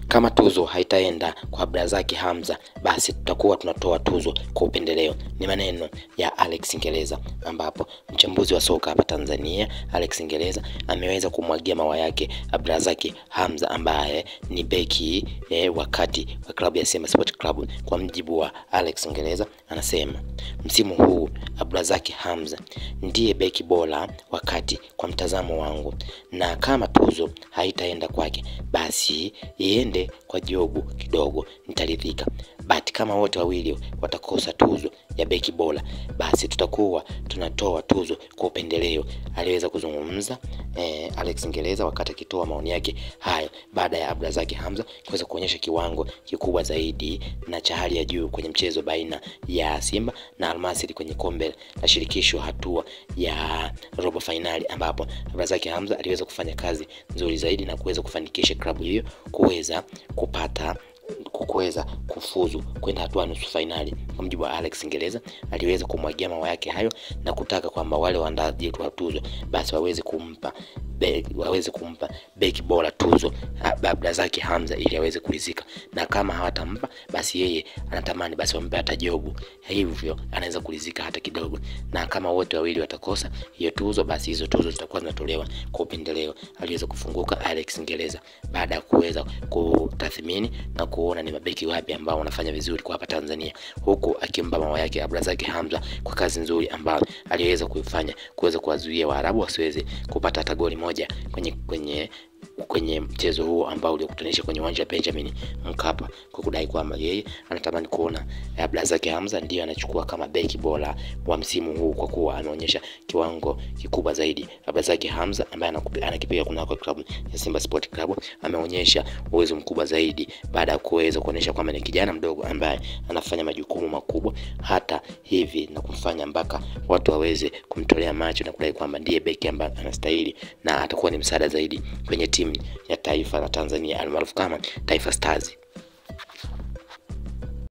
Kama tuzo haitaenda kwa Abdrazaki Hamza, basi tutakuwa tunatoa tuzo kwa upendeleo. Ni maneno ya Alex Ngeleza, ambapo mchambuzi wa soka hapa Tanzania Alex Ngeleza ameweza kumwagia mawa yake Abdrazaki Hamza ambaye ni beki wakati wa klabu ya Simba Sport Club. Kwa mjibu wa Alex Ngeleza, anasema msimu huu Abdrazaki Hamza ndiye beki bora wakati kwa mtazamo wangu, na kama tuzo haitaenda kwake basi iende kwa Jobu kidogo nitaridhika. But kama wote wawili watakosa tuzo ya beki bora, basi tutakuwa tunatoa tuzo kwa upendeleo. Aliweza kuzungumza Alex Ngeleza wakati akitoa maoni yake hayo baada ya Abdrazaki Hamza kuweza kuonyesha kiwango kikubwa zaidi na cha hali ya juu kwenye mchezo baina ya Simba na Al Masry kwenye kombe la shirikisho hatua ya robo finali, ambapo Abdrazaki Hamza aliweza kufanya kazi nzuri zaidi na kuweza kufanikisha klabu hiyo kuweza kufuzu kwenda hatua nusu finali. Kwa mjibu wa Alex Ngeleza, aliweza kumwagia mawa yake hayo na kutaka kwamba wale waandaaji wa tuzo basi waweze kumpa beki bora tuzo Abdrazaki Hamza ili aweze kuridhika, na kama hawatampa basi yeye anatamani basi wampe hata Jobu, hivyo anaweza kuridhika hata kidogo. Na kama wote wawili watakosa hiyo tuzo, basi hizo tuzo zitakuwa zinatolewa kwa upendeleo. Aliweza kufunguka Alex Ngeleza baada ya kuweza kutathmini na kuona ni mabeki wapi ambao wanafanya vizuri kwa hapa Tanzania, huku akimpa mawa yake Abdrazaki Hamza kwa kazi nzuri ambayo aliweza kuifanya kuweza kuwazuia Waarabu wasiweze kupata hata goli moja kwenye mchezo huo ambao uliokutanisha kwenye uwanja wa Benjamin Mkapa, kwa kudai kwamba yeye anatamani kuona Abdrazaki Hamza ndiye anachukua kama beki bora wa msimu huu kwa kuwa ameonyesha kiwango kikubwa zaidi. Abdrazaki Hamza ambaye anakipiga kunako klabu ya Simba Sport Club ameonyesha uwezo mkubwa zaidi baada ya kuweza kuonyesha kwamba ni kijana mdogo ambaye anafanya majukumu makubwa hata hivi na kumfanya mpaka watu waweze kumtolea macho na kudai kwamba ndiye beki ambaye anastahili na atakuwa ni msaada zaidi kwenye timu ya taifa la Tanzania almaarufu kama Taifa Stars.